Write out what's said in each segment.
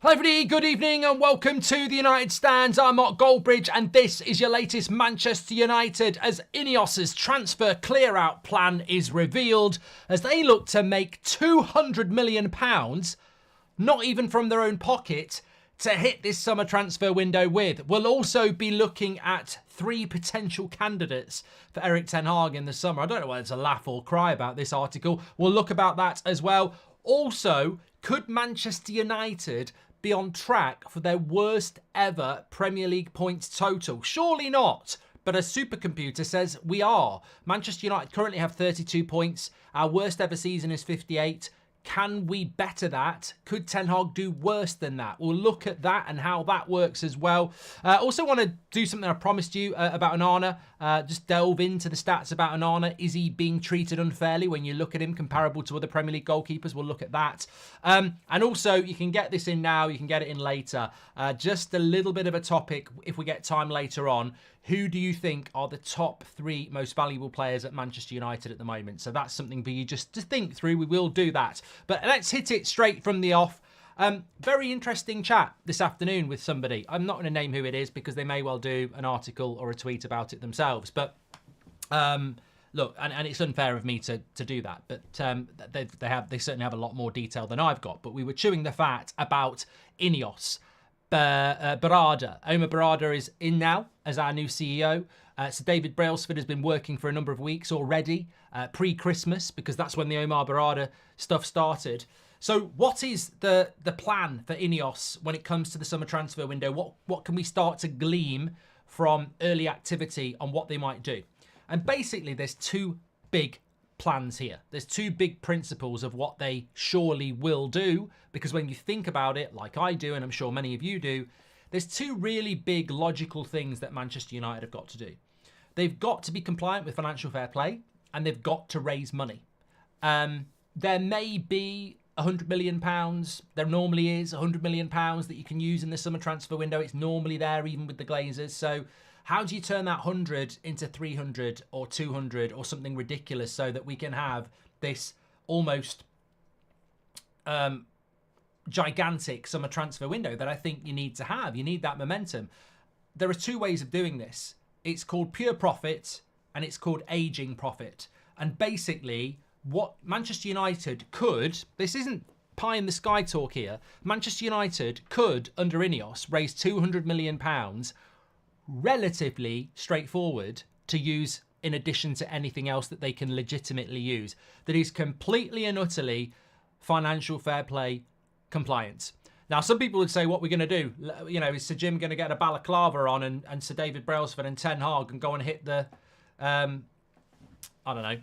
Hello everybody, good evening and welcome to the United Stands. I'm Mark Goldbridge and this is your latest Manchester United as INEOS's transfer clear-out plan is revealed as they look to make £200 million, not even from their own pocket, to hit this summer transfer window with. We'll also be looking at 3 potential candidates for Erik ten Hag in the summer. I don't know whether it's a laugh or cry about this article. We'll look about that as well. Also, could Manchester United be on track for their worst ever Premier League points total? Surely not, but a supercomputer says we are. Manchester United currently have 32 points. Our worst ever season is 58. Can we better that? Could Ten Hag do worse than that? We'll look at that and how that works as well. Also want to do something I promised you about Onana. Just delve into the stats about Onana. Is he being treated unfairly when you look at him comparable to other Premier League goalkeepers? We'll look at that. And also, you can get this in now. You can get it in later. Just a little bit of a topic if we get time later on. Who do you think are the top 3 most valuable players at Manchester United at the moment? So that's something for you just to think through. We will do that. But let's hit it straight from the off. Very interesting chat this afternoon with somebody. I'm not going to name who it is because they may well do an article or a tweet about it themselves. But look, and it's unfair of me to do that. But they certainly have a lot more detail than I've got. But we were chewing the fat about INEOS. Omar Barada is in now as our new CEO. So David Brailsford has been working for a number of weeks already, pre-Christmas, because that's when the Omar Barada stuff started. So what is the plan for INEOS when it comes to the summer transfer window? What can we start to glean from early activity on what they might do? And basically there's 2 big plans here. There's 2 big principles of what they surely will do, because when you think about it, like I do, and I'm sure many of you do, there's 2 really big logical things that Manchester United have got to do. They've got to be compliant with financial fair play, and they've got to raise money. There may be £100 million. There normally is £100 million that you can use in the summer transfer window. It's normally there even with the Glazers. So how do you turn that 100 into 300 or 200 or something ridiculous so that we can have this almost gigantic summer transfer window that I think you need to have? You need that momentum. There are 2 ways of doing this. It's called pure profit and it's called aging profit. And basically what Manchester United could, this isn't pie in the sky talk here, Manchester United could, under INEOS, raise £200 million relatively straightforward to use in addition to anything else that they can legitimately use that is completely and utterly financial fair play compliant. Now, some people would say, what we're going to do, you know, is Sir Jim going to get a balaclava on and Sir David Brailsford and Ten Hag and go and hit the, I don't know,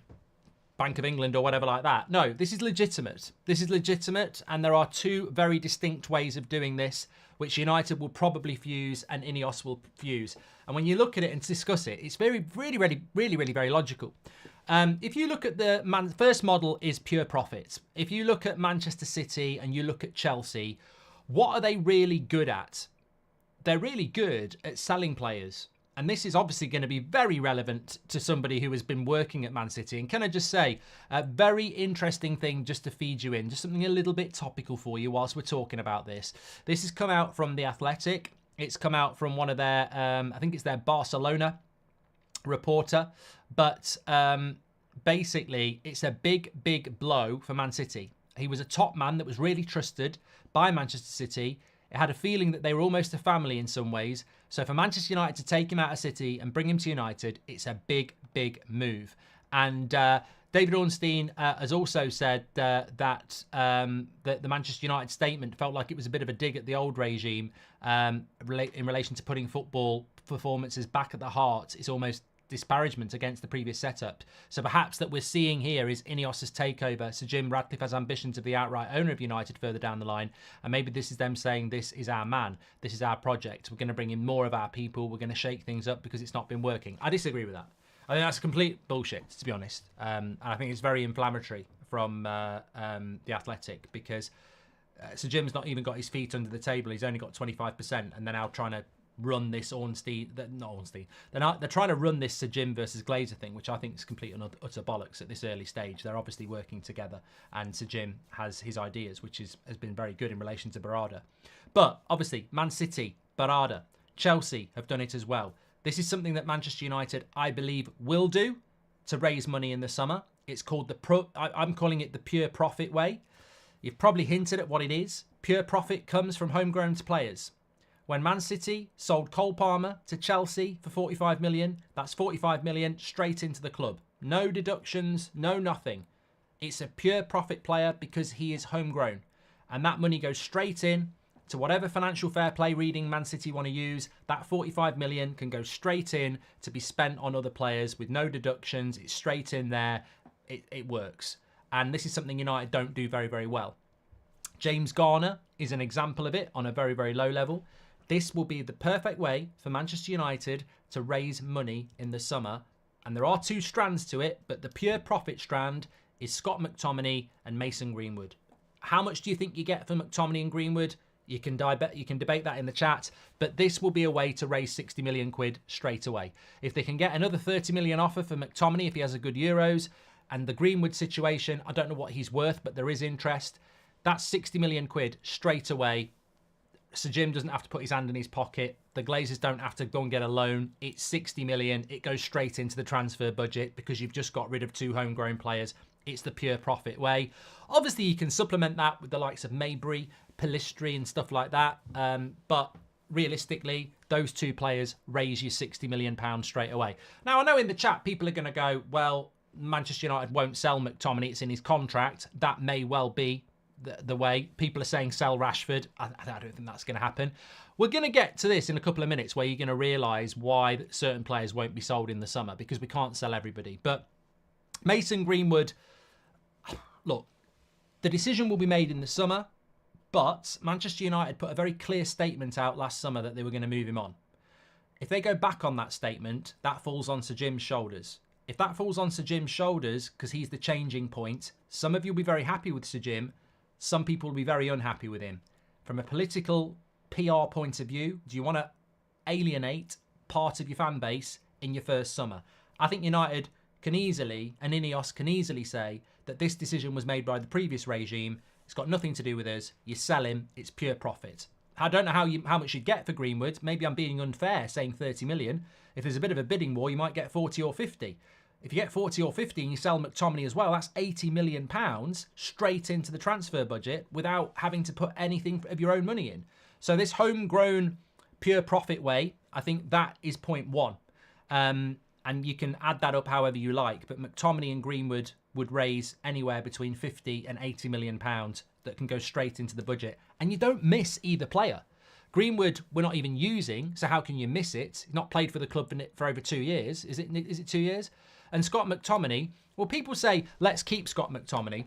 Bank of England or whatever like that? No, this is legitimate. This is legitimate, and there are 2 very distinct ways of doing this, which United will probably fuse and INEOS will fuse. And when you look at it and discuss it, it's really very logical. If you look at the first model is pure profit. If you look at Manchester City and you look at Chelsea, what are they really good at? They're really good at selling players. And this is obviously going to be very relevant to somebody who has been working at Man City. And can I just say, a very interesting thing just to feed you in, just something a little bit topical for you whilst we're talking about this. This has come out from The Athletic. It's come out from one of their, I think it's their Barcelona reporter. But basically, it's a big blow for Man City. He was a top man that was really trusted by Manchester City. It had a feeling that they were almost a family in some ways. So for Manchester United to take him out of City and bring him to United, it's a big move. And David Ornstein has also said that the Manchester United statement felt like it was a bit of a dig at the old regime in relation to putting football performances back at the heart. It's almost disparagement against the previous setup. So perhaps that we're seeing here is INEOS's takeover. Sir Jim Ratcliffe has ambitions to be outright owner of United further down the line, and maybe this is them saying, this is our man, this is our project, we're going to bring in more of our people, we're going to shake things up because it's not been working. I disagree with that. I think that's complete bullshit, to be honest, and I think it's very inflammatory from The Athletic, because Sir Jim's not even got his feet under the table. He's only got 25%, and they're now trying to run this they're trying to run this Sir Jim versus Glazer thing, which I think is complete and utter bollocks at this early stage. They're obviously working together, and Sir Jim has his ideas, which has been very good in relation to Barada. But obviously, Man City, Barada, Chelsea have done it as well. This is something that Manchester United, I believe, will do to raise money in the summer. It's called I'm calling it the pure profit way. You've probably hinted at what it is. Pure profit comes from homegrown players. When Man City sold Cole Palmer to Chelsea for 45 million, that's 45 million straight into the club. No deductions, no nothing. It's a pure profit player because he is homegrown. And that money goes straight in to whatever financial fair play reading Man City want to use. That 45 million can go straight in to be spent on other players with no deductions. It's straight in there. It works. And this is something United don't do very, very well. James Garner is an example of it on a very, very low level. This will be the perfect way for Manchester United to raise money in the summer. And there are two strands to it, but the pure profit strand is Scott McTominay and Mason Greenwood. How much do you think you get for McTominay and Greenwood? You can debate that in the chat, but this will be a way to raise 60 million quid straight away. If they can get another 30 million offer for McTominay, if he has a good Euros, and the Greenwood situation, I don't know what he's worth, but there is interest. That's 60 million quid straight away. Sir Jim doesn't have to put his hand in his pocket. The Glazers don't have to go and get a loan. It's 60 million. It goes straight into the transfer budget because you've just got rid of two homegrown players. It's the pure profit way. Obviously, you can supplement that with the likes of Mabry, Pellistri and stuff like that. But realistically, those two players raise you £60 million straight away. Now, I know in the chat, people are going to go, well, Manchester United won't sell McTominay. It's in his contract. That may well be the way. People are saying sell Rashford. I don't think that's going to happen. We're going to get to this in a couple of minutes where you're going to realise why certain players won't be sold in the summer because we can't sell everybody. But Mason Greenwood, look, the decision will be made in the summer, but Manchester United put a very clear statement out last summer that they were going to move him on. If they go back on that statement, that falls on Sir Jim's shoulders. If that falls on Sir Jim's shoulders, because he's the changing point, some of you will be very happy with Sir Jim. Some people will be very unhappy with him. From a political PR point of view, do you want to alienate part of your fan base in your first summer? I think United can easily, and INEOS can easily say that this decision was made by the previous regime. It's got nothing to do with us. You sell him, it's pure profit. I don't know how much you'd get for Greenwood. Maybe I'm being unfair saying 30 million. If there's a bit of a bidding war, you might get 40 or 50. If you get 40 or 50 and you sell McTominay as well, that's £80 million straight into the transfer budget without having to put anything of your own money in. So this homegrown pure profit way, I think that is point one. And you can add that up however you like. But McTominay and Greenwood would raise anywhere between 50 and £80 million that can go straight into the budget. And you don't miss either player. Greenwood, we're not even using, so how can you miss it? He's not played for the club for over 2 years. Is it 2 years? And Scott McTominay, well, people say, let's keep Scott McTominay.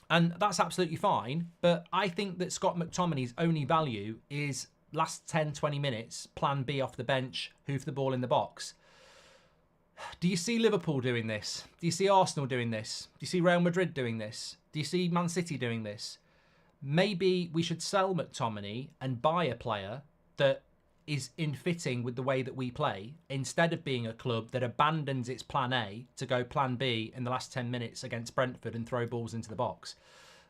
And that's absolutely fine. But I think that Scott McTominay's only value is last 10, 20 minutes, plan B off the bench, hoof the ball in the box. Do you see Liverpool doing this? Do you see Arsenal doing this? Do you see Real Madrid doing this? Do you see Man City doing this? Maybe we should sell McTominay and buy a player that is in fitting with the way that we play, instead of being a club that abandons its plan A to go plan B in the last 10 minutes against Brentford and throw balls into the box.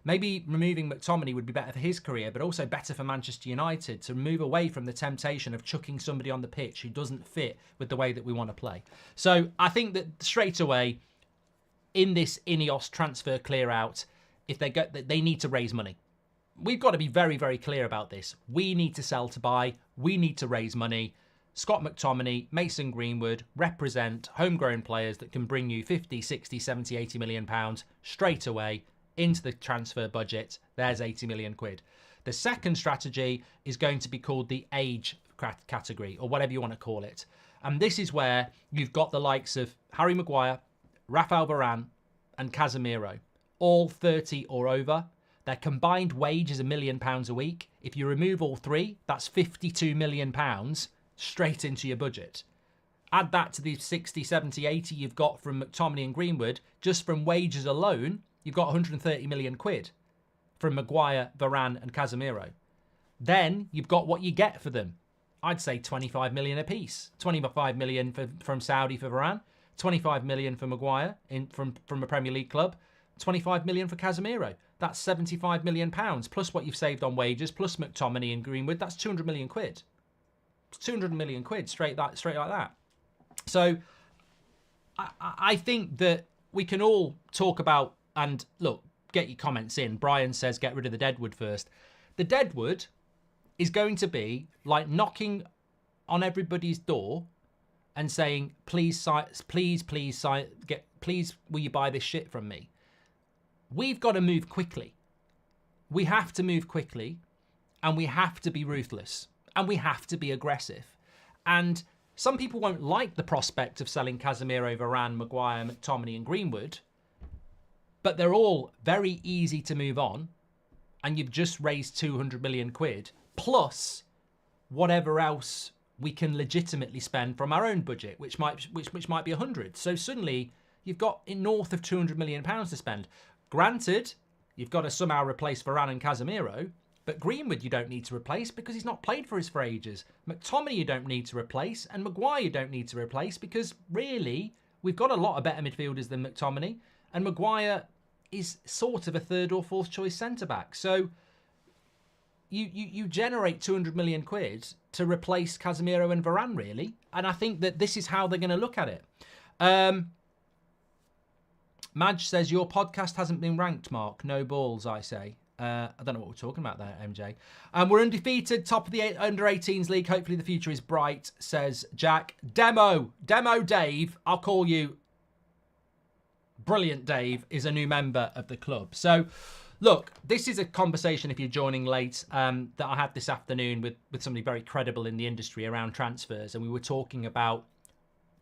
Maybe removing McTominay would be better for his career, but also better for Manchester United to move away from the temptation of chucking somebody on the pitch who doesn't fit with the way that we want to play. So I think that straight away in this INEOS transfer clear out, if they need to raise money. We've got to be very, very clear about this. We need to sell to buy. We need to raise money. Scott McTominay, Mason Greenwood represent homegrown players that can bring you 50, 60, 70, 80 million pounds straight away into the transfer budget. There's 80 million quid. The second strategy is going to be called the age category, or whatever you want to call it. And this is where you've got the likes of Harry Maguire, Rafael Varane and Casemiro, all 30 or over. Their combined wage is £1 million a week. If you remove all three, that's £52 million straight into your budget. Add that to the 60, 70, 80 you've got from McTominay and Greenwood. Just from wages alone, you've got 130 million quid from Maguire, Varane and Casemiro. Then you've got what you get for them. I'd say 25 million apiece. 25 million from Saudi for Varane, 25 million for Maguire from a Premier League club, 25 million for Casemiro. That's 75 million pounds, plus what you've saved on wages, plus McTominay and Greenwood. That's 200 million quid. It's 200 million quid straight like that. So I think that we can all talk about, and look, get your comments in. Brian says get rid of the Deadwood first. The Deadwood is going to be like knocking on everybody's door and saying, please, will you buy this shit from me? We've got to move quickly. We have to move quickly, and we have to be ruthless, and we have to be aggressive. And some people won't like the prospect of selling Casemiro, Varane, Maguire, McTominay and Greenwood, but they're all very easy to move on, and you've just raised 200 million quid, plus whatever else we can legitimately spend from our own budget, which might be 100. So suddenly you've got north of 200 million pounds to spend. Granted, you've got to somehow replace Varane and Casemiro, but Greenwood you don't need to replace because he's not played for us for ages. McTominay you don't need to replace, and Maguire you don't need to replace because really we've got a lot of better midfielders than McTominay, and Maguire is sort of a third or fourth choice centre-back. So you generate 200 million quid to replace Casemiro and Varane, really. And I think that this is how they're going to look at it. Madge says, your podcast hasn't been ranked, Mark. No balls, I say. I don't know what we're talking about there, MJ. We're undefeated, top of the under-18s league. Hopefully the future is bright, says Jack. Demo Dave, I'll call you Brilliant Dave, is a new member of the club. So, look, this is a conversation, if you're joining late, that I had this afternoon with somebody very credible in the industry around transfers. And we were talking about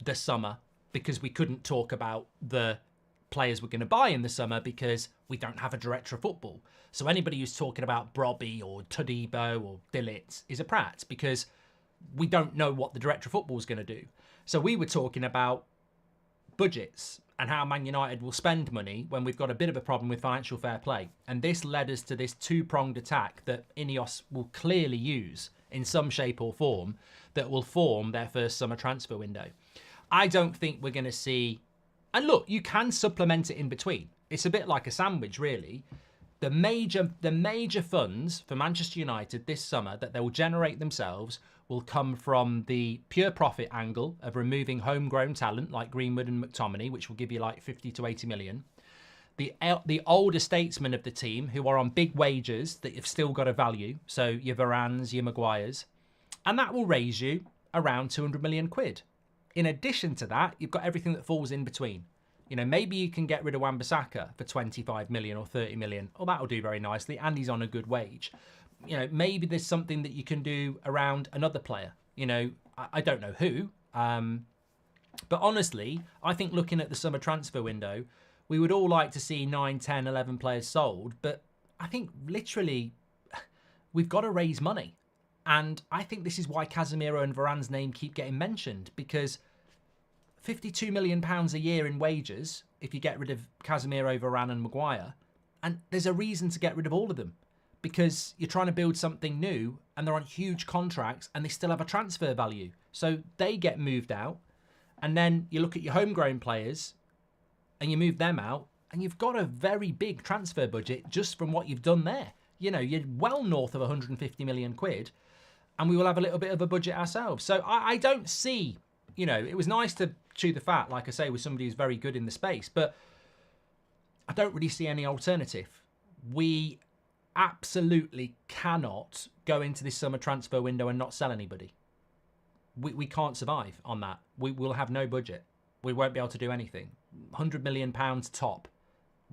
the summer because we couldn't talk about the players we're going to buy in the summer because we don't have a director of football. So anybody who's talking about Brobby or Todibo or Dillett is a prat because we don't know what the director of football is going to do. So we were talking about budgets and how Man United will spend money when we've got a bit of a problem with financial fair play. And this led us to this two-pronged attack that INEOS will clearly use in some shape or form that will form their first summer transfer window. I don't think we're going to see... And look, you can supplement it in between. It's a bit like a sandwich, really. The major funds for Manchester United this summer that they will generate themselves will come from the pure profit angle of removing homegrown talent like Greenwood and McTominay, which will give you like 50 to 80 million. The older statesmen of the team who are on big wages that have still got a value, so your Varanes, your Maguires, and that will raise you around 200 million quid. In addition to that, you've got everything that falls in between. You know, maybe you can get rid of Wan-Bissaka for 25 million or 30 million. Oh, that'll do very nicely. And he's on a good wage. You know, maybe there's something that you can do around another player. You know, I don't know who. But honestly, I think looking at the summer transfer window, we would all like to see 9, 10, 11 players sold. But I think literally we've got to raise money. And I think this is why Casemiro and Varane's name keep getting mentioned, because £52 million a year in wages if you get rid of Casemiro, Varane and Maguire. And there's a reason to get rid of all of them, because you're trying to build something new and they're on huge contracts and they still have a transfer value. So they get moved out. And then you look at your homegrown players and you move them out and you've got a very big transfer budget just from what you've done there. You know, you're well north of 150 million quid. And we will have a little bit of a budget ourselves. So I don't see, you know, it was nice to chew the fat, like I say, with somebody who's very good in the space, but I don't really see any alternative. We absolutely cannot go into this summer transfer window and not sell anybody. We can't survive on that. We will have no budget. We won't be able to do anything. £100 million top.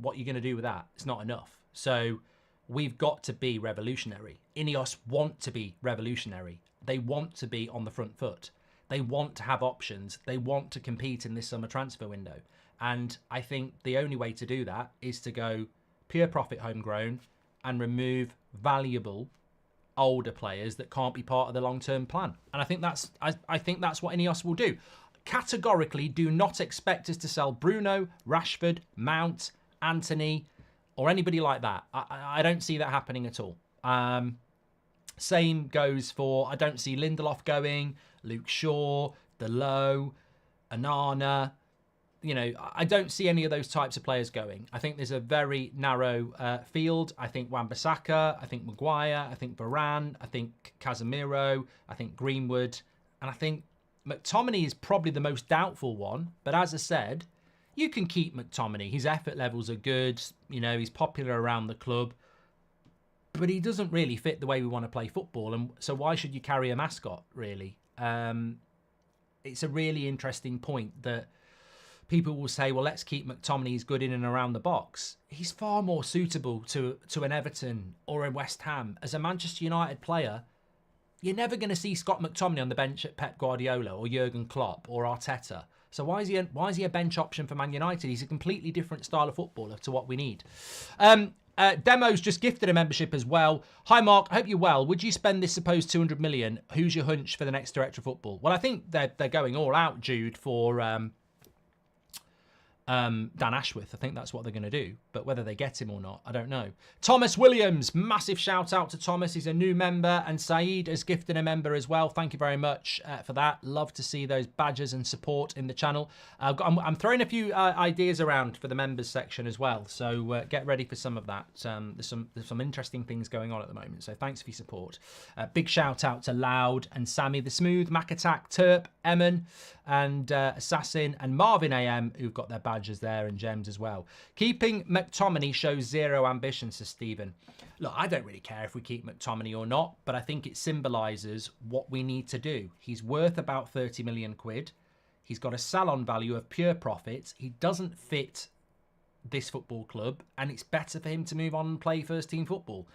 What are you going to do with that? It's not enough. So we've got to be revolutionary. INEOS want to be revolutionary. They want to be on the front foot. They want to have options. They want to compete in this summer transfer window. And I think the only way to do that is to go pure profit homegrown and remove valuable older players that can't be part of the long-term plan. And I think that's what INEOS will do. Categorically, do not expect us to sell Bruno, Rashford, Mount, Anthony, or anybody like that. I don't see that happening at all. Same goes for, I don't see Lindelof going, Luke Shaw, Delo, Anana. You know, I don't see any of those types of players going. I think there's a very narrow field. I think Wan-Bissaka, I think Maguire, I think Varane, I think Casemiro, I think Greenwood, and I think McTominay is probably the most doubtful one. But as I said, you can keep McTominay. His effort levels are good. You know, he's popular around the club. But he doesn't really fit the way we want to play football. And so why should you carry a mascot, really? It's a really interesting point that people will say, well, let's keep McTominay. He's good in and around the box. He's far more suitable to an Everton or a West Ham. As a Manchester United player, you're never going to see Scott McTominay on the bench at Pep Guardiola or Jurgen Klopp or Arteta. So why is he a bench option for Man United? He's a completely different style of footballer to what we need. Demo's just gifted a membership as well. Hi, Mark. I hope you're well. Would you spend this supposed 200 million? Who's your hunch for the next director of football? Well, I think they're going all out, Jude, for Dan Ashworth. I think that's what they're going to do. But whether they get him or not, I don't know. Thomas Williams, massive shout out to Thomas. He's a new member. And Saeed has gifted a member as well. Thank you very much for that. Love to see those badges and support in the channel. I'm throwing a few ideas around for the members section as well. So get ready for some of that. There's some interesting things going on at the moment. So thanks for your support. Big shout out to Loud and Sammy the Smooth, Mac Attack, Terp, Emin, and Assassin, and Marvin AM, who've got their badges there, and gems as well. Keeping McTominay shows zero ambition, says Stephen. Look, I don't really care if we keep McTominay or not, but I think it symbolises what we need to do. He's worth about 30 million quid. He's got a sell-on value of pure profit. He doesn't fit this football club, and it's better for him to move on and play first-team football.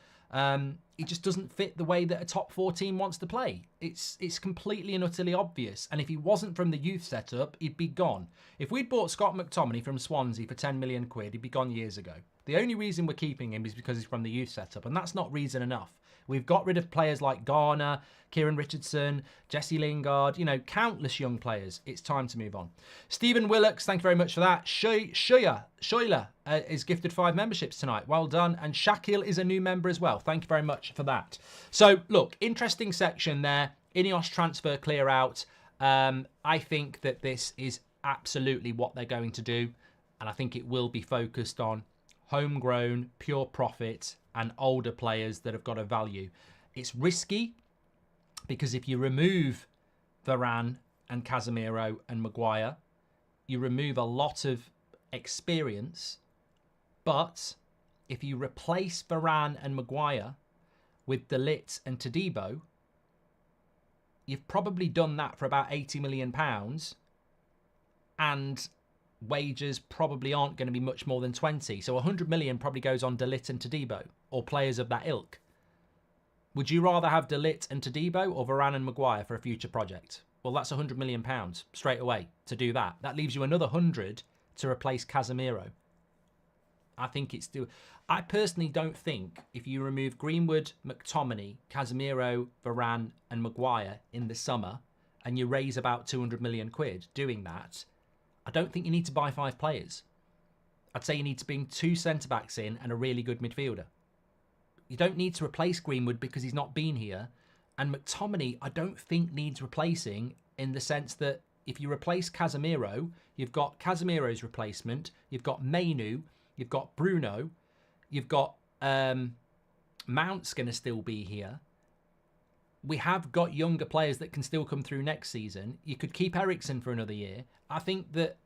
He just doesn't fit the way that a top 4 team wants to play. It's completely and utterly obvious. And if he wasn't from the youth setup, he'd be gone. If we'd bought Scott McTominay from Swansea for 10 million quid, he'd be gone years ago. The only reason we're keeping him is because he's from the youth setup, and that's not reason enough. We've got rid of players like Garner, Kieran Richardson, Jesse Lingard, you know, countless young players. It's time to move on. Stephen Willocks, thank you very much for that. Shoyla is gifted 5 memberships tonight. Well done. And Shakil is a new member as well. Thank you very much for that. So, look, interesting section there. INEOS transfer clear out. I think that this is absolutely what they're going to do. And I think it will be focused on homegrown, pure profit, and older players that have got a value. It's risky because if you remove Varane and Casemiro and Maguire, you remove a lot of experience. But if you replace Varane and Maguire with De Ligt and Todibo, you've probably done that for about £80 million, and wages probably aren't going to be much more than 20. So 100 million probably goes on De Ligt and Todibo, or players of that ilk. Would you rather have De Ligt and Todibo or Varane and Maguire for a future project? Well, that's 100 million pounds straight away to do that. That leaves you another 100 to replace Casemiro. I think it's still... I personally don't think if you remove Greenwood, McTominay, Casemiro, Varane and Maguire in the summer and you raise about 200 million quid doing that, I don't think you need to buy 5 players. I'd say you need to bring 2 centre-backs in and a really good midfielder. You don't need to replace Greenwood because he's not been here. And McTominay, I don't think needs replacing in the sense that if you replace Casemiro, you've got Casemiro's replacement, you've got Mainu, you've got Bruno, you've got Mount's going to still be here. We have got younger players that can still come through next season. You could keep Eriksen for another year. I think that,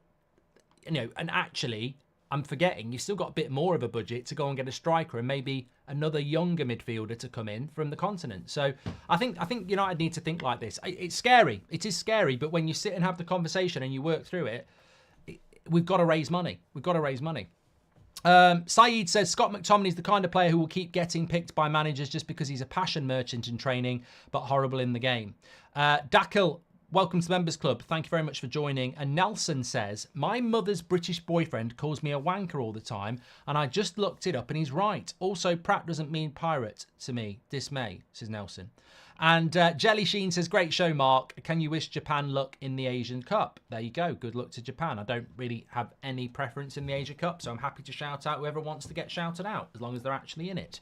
you know, and actually, I'm forgetting, you've still got a bit more of a budget to go and get a striker and maybe another younger midfielder to come in from the continent. So I think United need to think like this. It's scary. It is scary, but when you sit and have the conversation and you work through it, we've got to raise money. We've got to raise money. Saeed says Scott McTominay is the kind of player who will keep getting picked by managers just because he's a passion merchant in training but horrible in the game. Dakil welcome to the Members Club. Thank you very much for joining. And Nelson says, my mother's British boyfriend calls me a wanker all the time, and I just looked it up and he's right. Also, Pratt doesn't mean pirate to me. Dismay, says Nelson. And Jelly Sheen says, great show, Mark. Can you wish Japan luck in the Asian Cup? There you go. Good luck to Japan. I don't really have any preference in the Asia Cup, so I'm happy to shout out whoever wants to get shouted out, as long as they're actually in it.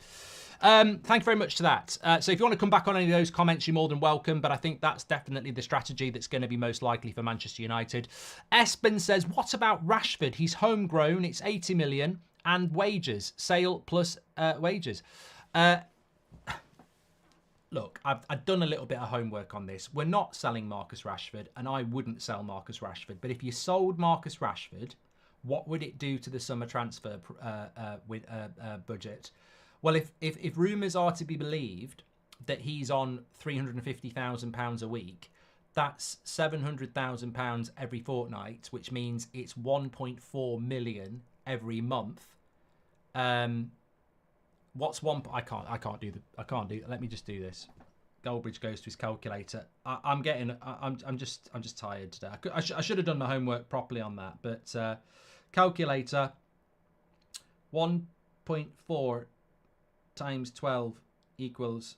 Thank you very much to that. So if you want to come back on any of those comments, you're more than welcome, but I think that's definitely the strategy that's going to be most likely for Manchester United. Espen says, what about Rashford? He's homegrown. It's 80 million and wages. Sale plus wages. Look, I've done a little bit of homework on this. We're not selling Marcus Rashford, and I wouldn't sell Marcus Rashford. But if you sold Marcus Rashford, what would it do to the summer transfer budget? Well, if rumours are to be believed that he's on £350,000 a week, that's £700,000 every fortnight, which means it's 1.4 million every month. What's one? I can't do. Let me just do this. Goldbridge goes to his calculator. I'm just tired today. I should have done my homework properly on that. But calculator, 1.4 times 12 equals.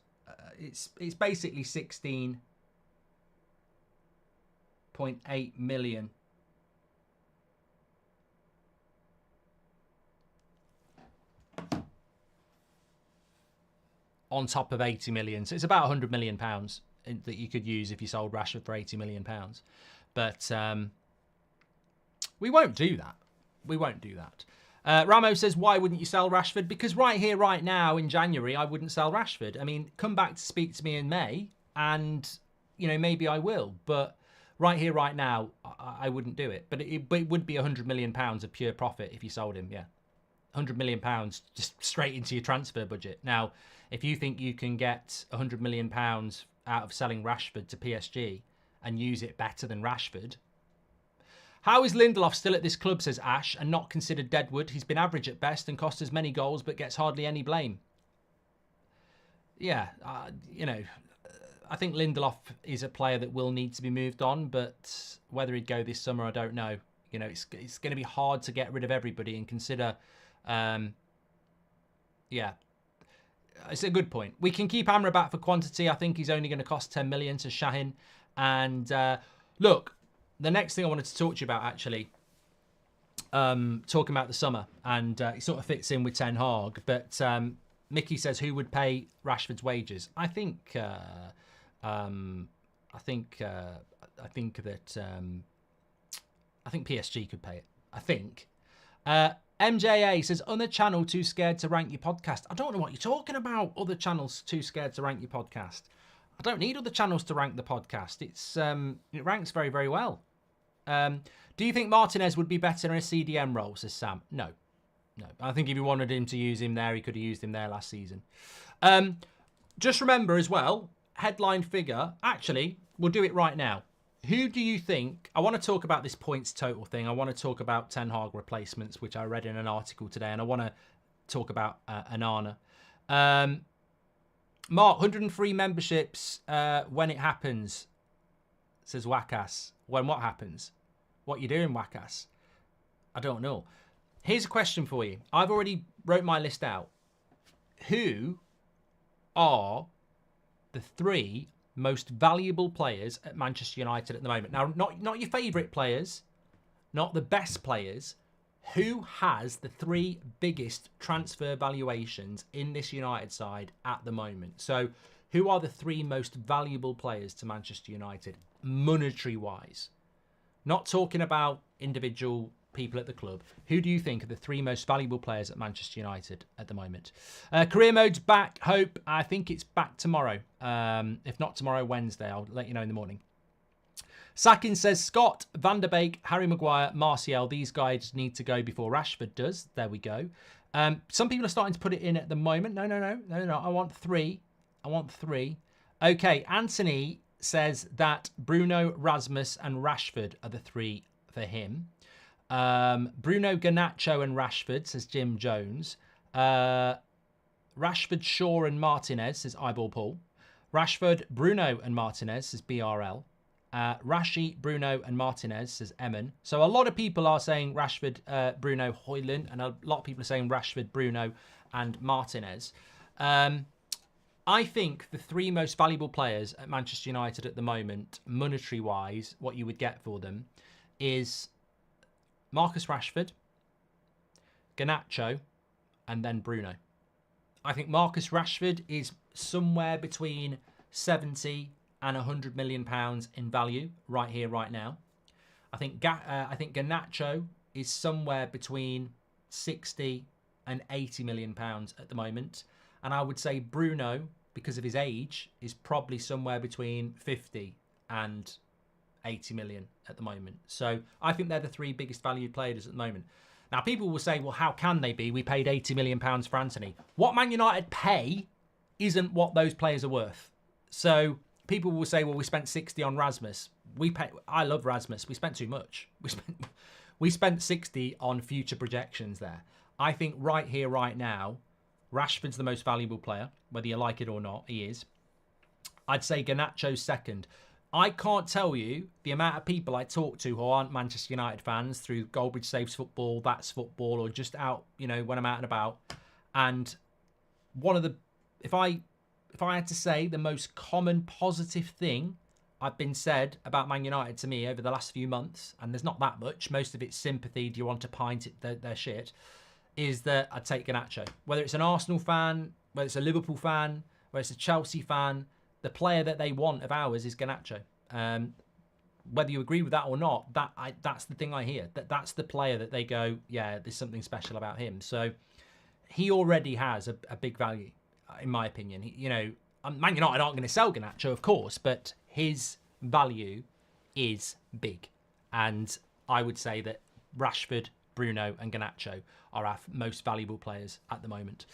It's basically 16.8 million. On top of 80 million. So it's about 100 million pounds that you could use if you sold Rashford for 80 million pounds. But we won't do that. We won't do that. Ramo says, why wouldn't you sell Rashford? Because right here, right now, in January, I wouldn't sell Rashford. I mean, come back to speak to me in May and, you know, maybe I will. But right here, right now, I wouldn't do it. But it would be 100 million pounds of pure profit if you sold him, yeah. 100 million pounds just straight into your transfer budget. Now, if you think you can get 100 million pounds out of selling Rashford to PSG and use it better than Rashford. How is Lindelof still at this club, says Ash, and not considered Deadwood? He's been average at best and cost us many goals, but gets hardly any blame. Yeah, you know, I think Lindelof is a player that will need to be moved on, but whether he'd go this summer, I don't know. You know, it's going to be hard to get rid of everybody and consider, yeah. It's a good point. We can keep Amrabat for quantity. I think he's only going to cost 10 million to Shahin. And look, the next thing I wanted to talk to you about, actually, talking about the summer, and it sort of fits in with Ten Hag. But Mickey says, who would pay Rashford's wages? I think that PSG could pay it. I think. MJA says, other channel too scared to rank your podcast. I don't know what you're talking about. Other channels too scared to rank your podcast. I don't need other channels to rank the podcast. It ranks very, very well. Do you think Martinez would be better in a CDM role, says Sam? No. I think if you wanted him to use him there, he could have used him there last season. Just remember as well, headline figure. Actually, we'll do it right now. Who do you think... I want to talk about this points total thing. I want to talk about Ten Hag replacements, which I read in an article today, and I want to talk about Anana. Mark, 103 memberships when it happens, says Wakas. When what happens? What you doing, Wakas? I don't know. Here's a question for you. I've already wrote my list out. Who are the three most valuable players at Manchester United at the moment? Now, not your favourite players, not the best players. Who has the three biggest transfer valuations in this United side at the moment? So, who are the three most valuable players to Manchester United, monetary-wise? Not talking about individual people at the club. Who do you think are the three most valuable players at Manchester United at the moment? Career mode's back. Hope. I think it's back tomorrow. If not tomorrow, Wednesday. I'll let you know in the morning. Sakin says, Scott, Van der Beek, Harry Maguire, Martial. These guys need to go before Rashford does. There we go. Some people are starting to put it in at the moment. No. I want three. Okay, Anthony says that Bruno, Rasmus and Rashford are the three for him. Bruno, Garnacho and Rashford, says Jim Jones. Rashford, Shaw and Martinez, says Eyeball Paul. Rashford, Bruno and Martinez, says BRL. Rashi, Bruno and Martinez, says Emin. So a lot of people are saying Rashford, Bruno, Højlund, and a lot of people are saying Rashford, Bruno and Martinez. I think the three most valuable players at Manchester United at the moment, monetary-wise, what you would get for them, is Marcus Rashford, Garnacho, and then Bruno. I think Marcus Rashford is somewhere between 70 and £100 million in value right here, right now. I think Garnacho is somewhere between 60 and £80 million at the moment. And I would say Bruno, because of his age, is probably somewhere between 50 and 80 million at the moment. So I think they're the three biggest valued players at the moment. Now, people will say, well, how can they be? We paid £80 million for Anthony. What Man United pay isn't what those players are worth. So people will say, well, we spent 60 on Rasmus. I love Rasmus. We spent too much. We spent 60 on future projections there. I think right here, right now, Rashford's the most valuable player, whether you like it or not, he is. I'd say Garnacho's second. I can't tell you the amount of people I talk to who aren't Manchester United fans through Goldbridge Saves Football, That's Football, or just out, when I'm out and about. And one of the, if I had to say the most common positive thing I've been said about Man United to me over the last few months, and there's not that much, most of it's sympathy, do you want to pint it, their shit, is that I'd take Garnacho. Whether it's an Arsenal fan, whether it's a Liverpool fan, whether it's a Chelsea fan, the player that they want of ours is Garnacho. Whether you agree with that or not, that's the thing I hear. That's the player that they go, yeah, there's something special about him. So he already has a big value, in my opinion. Man United aren't going to sell Garnacho, of course, but his value is big. And I would say that Rashford, Bruno and Garnacho are our most valuable players at the moment.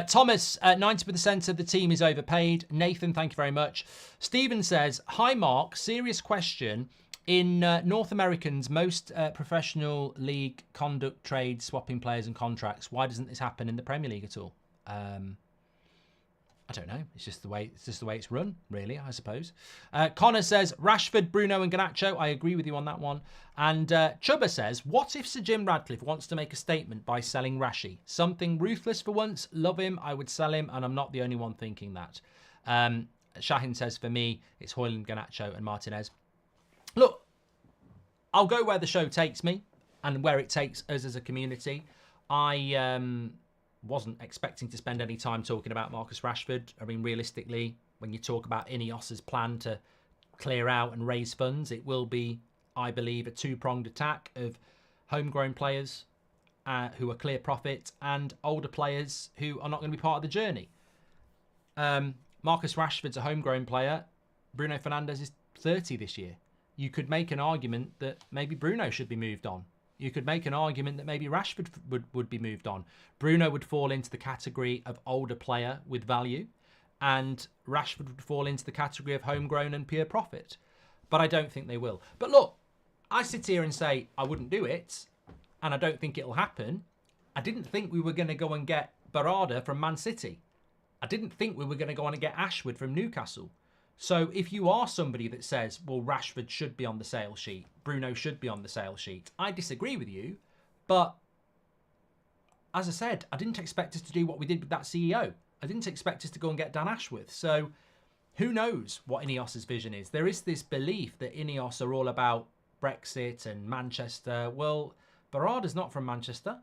Thomas, 90% of the team is overpaid. Nathan, thank you very much. Stephen says, hi Mark, serious question. In North Americans, most professional league conduct trades, swapping players and contracts. Why doesn't this happen in the Premier League at all? I don't know. It's just the way it's run, really, I suppose. Connor says, Rashford, Bruno and Garnacho. I agree with you on that one. And Chubba says, what if Sir Jim Radcliffe wants to make a statement by selling Rashi? Something ruthless for once. Love him. I would sell him. And I'm not the only one thinking that. Shahin says, for me, it's Højlund, Garnacho and Martinez. Look, I'll go where the show takes me and where it takes us as a community. I wasn't expecting to spend any time talking about Marcus Rashford. I mean, realistically, when you talk about INEOS's plan to clear out and raise funds, it will be, I believe, a two-pronged attack of homegrown players who are clear profit and older players who are not going to be part of the journey. Marcus Rashford's a homegrown player. Bruno Fernandes is 30 this year. You could make an argument that maybe Bruno should be moved on. You could make an argument that maybe Rashford would be moved on. Bruno would fall into the category of older player with value, and Rashford would fall into the category of homegrown and pure profit. But I don't think they will. But look, I sit here and say I wouldn't do it, and I don't think it'll happen. I didn't think we were going to go and get Varane from Man City. I didn't think we were going to go on and get Ashwood from Newcastle. So if you are somebody that says, well, Rashford should be on the sale sheet, Bruno should be on the sale sheet, I disagree with you. But as I said, I didn't expect us to do what we did with that CEO. I didn't expect us to go and get Dan Ashworth. So who knows what INEOS's vision is? There is this belief that INEOS are all about Brexit and Manchester. Well, Varane's not from Manchester.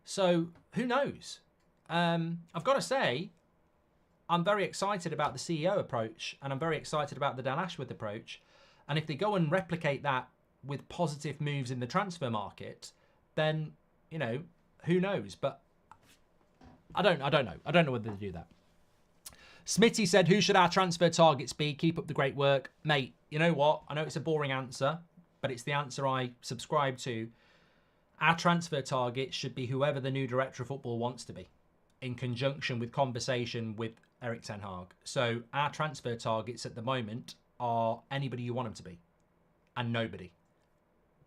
So who knows? I've got to say, I'm very excited about the CEO approach, and I'm very excited about the Dan Ashworth approach. And if they go and replicate that with positive moves in the transfer market, then, who knows? But I don't know. I don't know whether they do that. Smitty said, who should our transfer targets be? Keep up the great work. Mate, you know what? I know it's a boring answer, but it's the answer I subscribe to. Our transfer target should be whoever the new director of football wants to be, in conjunction with conversation with Erik ten Hag. So our transfer targets at the moment are anybody you want them to be, and nobody,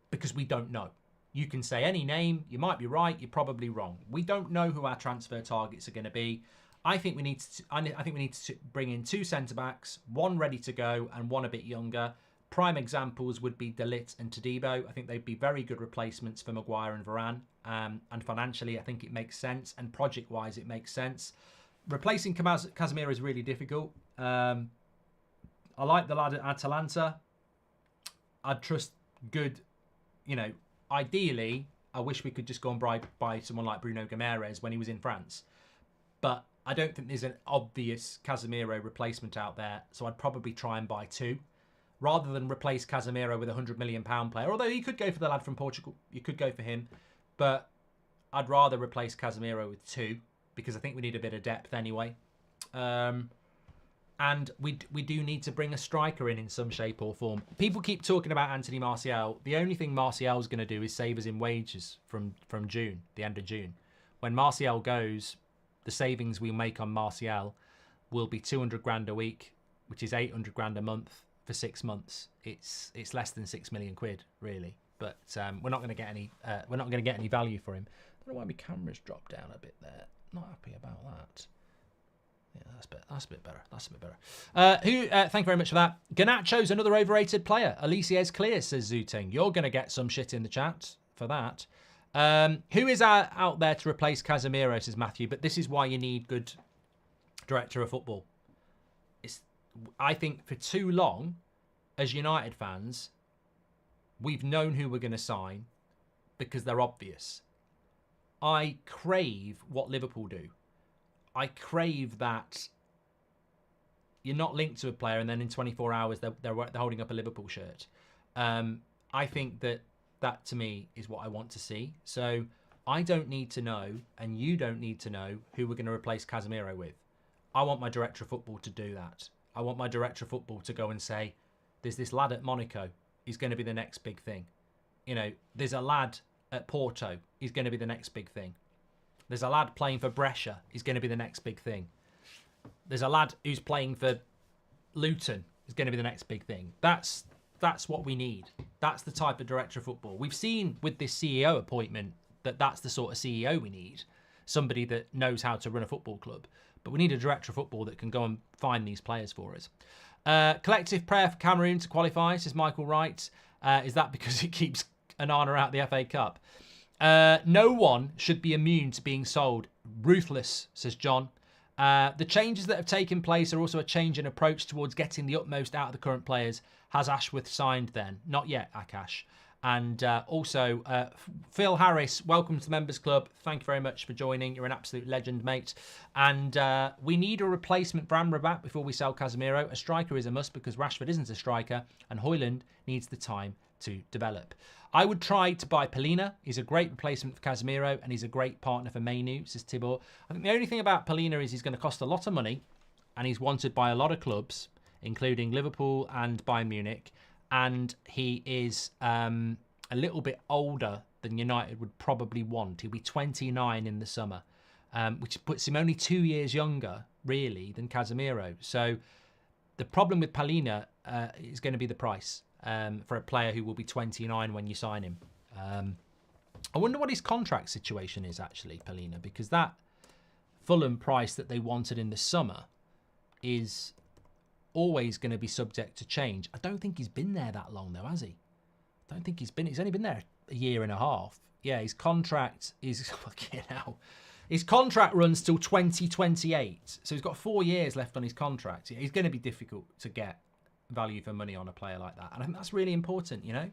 because we don't know. You can say any name, you might be right, you're probably wrong. We don't know who our transfer targets are going to be. I think we need to bring in two centre backs, one ready to go and one a bit younger. Prime examples would be De Ligt and Todibo. I think they'd be very good replacements for Maguire and Varane. And financially, I think it makes sense. And project-wise, it makes sense. Replacing Casemiro is really difficult. I like the lad at Atalanta. I'd trust good, ideally, I wish we could just go and buy someone like Bruno Guimaraes when he was in France. But I don't think there's an obvious Casemiro replacement out there. So I'd probably try and buy two. Rather than replace Casemiro with a £100 million player. Although you could go for the lad from Portugal. You could go for him. But I'd rather replace Casemiro with two. Because I think we need a bit of depth anyway. And we do need to bring a striker in some shape or form. People keep talking about Anthony Martial. The only thing Martial's going to do is save us in wages from June, the end of June. When Martial goes, the savings we make on Martial will be 200 grand a week, which is 800 grand a month. For 6 months, it's less than £6 million, really. But we're not going to get any. We're not going to get any value for him. I don't know why my camera's dropped down a bit there. Not happy about that. Yeah, that's a bit better. That's a bit better. Thank you very much for that. Garnacho's another overrated player. Alicia's clear, says Zooting. You're going to get some shit in the chat for that. Who is out there to replace Casemiro, says Matthew. But this is why you need good director of football. I think for too long, as United fans, we've known who we're going to sign because they're obvious. I crave what Liverpool do. I crave that you're not linked to a player and then in 24 hours they're holding up a Liverpool shirt. I think that to me is what I want to see. So I don't need to know, and you don't need to know, who we're going to replace Casemiro with. I want my director of football to do that. I want my director of football to go and say, there's this lad at Monaco. He's going to be the next big thing. There's a lad at Porto. He's going to be the next big thing. There's a lad playing for Brescia. He's going to be the next big thing. There's a lad who's playing for Luton. He's going to be the next big thing. That's what we need. That's the type of director of football. We've seen with this CEO appointment that's the sort of CEO we need. Somebody that knows how to run a football club. But we need a director of football that can go and find these players for us. Collective prayer for Cameroon to qualify, says Michael Wright. Is that because it keeps Onana out the FA Cup? No one should be immune to being sold. Ruthless, says John. The changes that have taken place are also a change in approach towards getting the utmost out of the current players. Has Ashworth signed then? Not yet, Akash. And also, Phil Harris, welcome to the Members Club. Thank you very much for joining. You're an absolute legend, mate. And we need a replacement for Amrabat before we sell Casemiro. A striker is a must because Rashford isn't a striker and Højlund needs the time to develop. I would try to buy Polina. He's a great replacement for Casemiro and he's a great partner for Mainu, says Tibor. I think the only thing about Polina is he's going to cost a lot of money and he's wanted by a lot of clubs, including Liverpool and Bayern Munich. And he is a little bit older than United would probably want. He'll be 29 in the summer, which puts him only 2 years younger, really, than Casemiro. So the problem with Polina is going to be the price for a player who will be 29 when you sign him. I wonder what his contract situation is, actually, Polina, because that Fulham price that they wanted in the summer is always going to be subject to change. I don't think he's been there that long though, has he? I don't think he's only been there a year and a half. Yeah, his contract is fucking hell. His contract runs till 2028. So he's got 4 years left on his contract. He's going to be difficult to get value for money on a player like that. And I think that's really important, I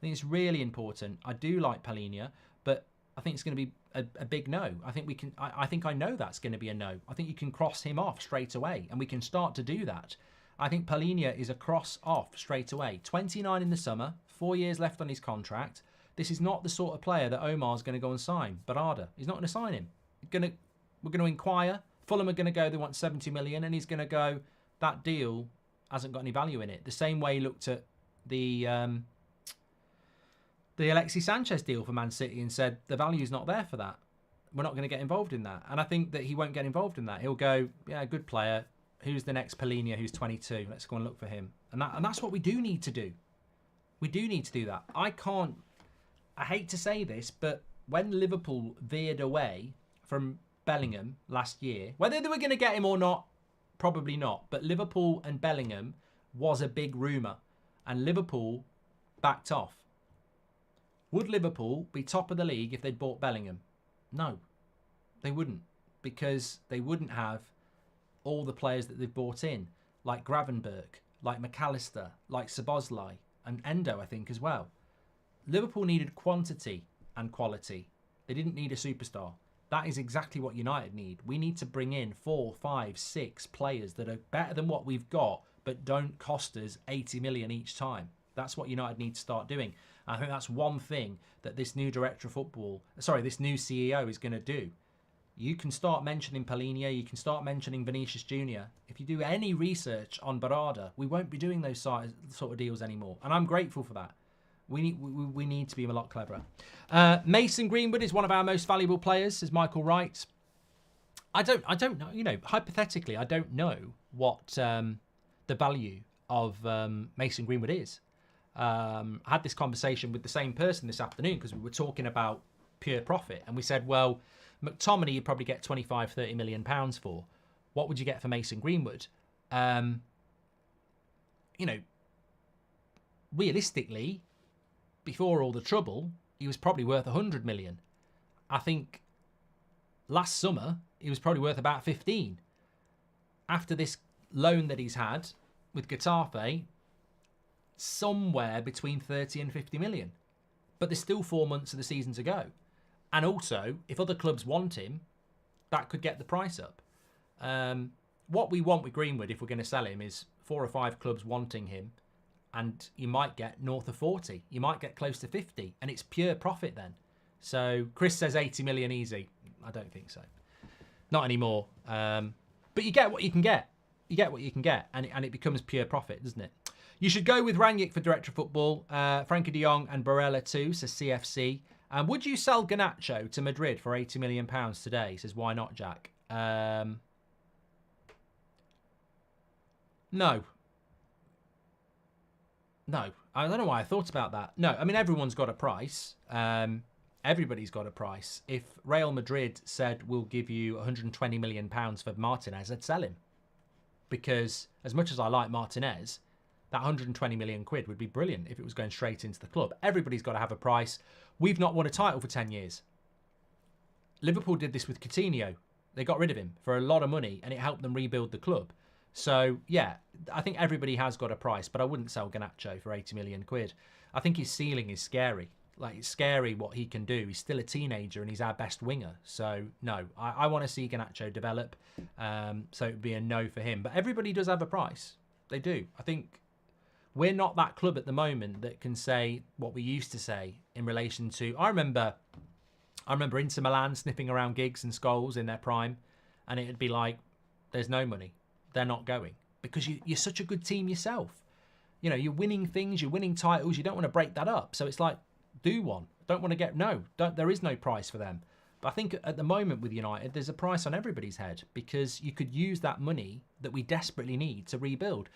think it's really important. I do like Palhinha, but I think it's going to be a big no. I think I know that's going to be a no. I think you can cross him off straight away and we can start to do that. I think Palhinha is a cross off straight away. 29 in the summer, 4 years left on his contract. This is not the sort of player that Omar's going to go and sign. Barada, he's not going to sign him. We're going to inquire. Fulham are going to go, they want 70 million, and he's going to go, that deal hasn't got any value in it. The same way he looked at the Alexis Sanchez deal for Man City and said, the value's not there for that. We're not going to get involved in that. And I think that he won't get involved in that. He'll go, yeah, good player. Who's the next Palhinha who's 22? Let's go and look for him. And that's what we do need to do. We do need to do that. I hate to say this, but when Liverpool veered away from Bellingham last year, whether they were going to get him or not, probably not. But Liverpool and Bellingham was a big rumour. and Liverpool backed off. Would Liverpool be top of the league if they'd bought Bellingham? No, they wouldn't, because they wouldn't have all the players that they've bought in, like Gravenberch, like McAllister, like Szoboszlai, and Endo, I think, as well. Liverpool needed quantity and quality. They didn't need a superstar. That is exactly what United need. We need to bring in 4, 5, 6 players that are better than what we've got, but don't cost us 80 million each time. That's what United need to start doing. And I think that's one thing that this new director of football, this new CEO is going to do. You can start mentioning Paulinho, you can start mentioning Vinicius Jr. If you do any research on Barada, we won't be doing those sort of deals anymore. And I'm grateful for that. We need to be a lot cleverer. Mason Greenwood is one of our most valuable players, says Michael Wright. I don't know. Hypothetically, I don't know what the value of Mason Greenwood is. I had this conversation with the same person this afternoon because we were talking about pure profit, and we said, well, McTominay you'd probably get 25, 30 million pounds for. What would you get for Mason Greenwood? Realistically, before all the trouble, he was probably worth 100 million. I think last summer he was probably worth about 15. After this loan that he's had with Getafe, somewhere between 30 and 50 million. But there's still 4 months of the season to go. And also, if other clubs want him, that could get the price up. What we want with Greenwood, if we're going to sell him, is 4 or 5 clubs wanting him. And you might get north of 40. You might get close to 50. And it's pure profit then. So Chris says 80 million easy. I don't think so. Not anymore. But you get what you can get. You get what you can get. And it becomes pure profit, doesn't it? You should go with Rangnick for director of football. Frankie de Jong and Barella too, says CFC. And would you sell Garnacho to Madrid for £80 million today? Says, why not, Jack? No. No. I don't know why I thought about that. No, I mean, everyone's got a price. Everybody's got a price. If Real Madrid said, we'll give you £120 million for Martinez, I'd sell him. Because as much as I like Martinez, that 120 million quid would be brilliant if it was going straight into the club. Everybody's got to have a price. We've not won a title for 10 years. Liverpool did this with Coutinho. They got rid of him for a lot of money and it helped them rebuild the club. So, yeah, I think everybody has got a price, but I wouldn't sell Garnacho for 80 million quid. I think his ceiling is scary. Like, it's scary what he can do. He's still a teenager and he's our best winger. So, no, I want to see Garnacho develop. So it would be a no for him. But everybody does have a price. They do. I think we're not that club at the moment that can say what we used to say in relation to... I remember Inter Milan sniffing around Giggs and Scholes in their prime, and it'd be like, there's no money. They're not going. Because you're such a good team yourself. You know, you're winning things, you're winning titles, you don't want to break that up. So it's like, do one. Don't want to get... No, there is no price for them. But I think at the moment with United, there's a price on everybody's head because you could use that money that we desperately need to rebuild.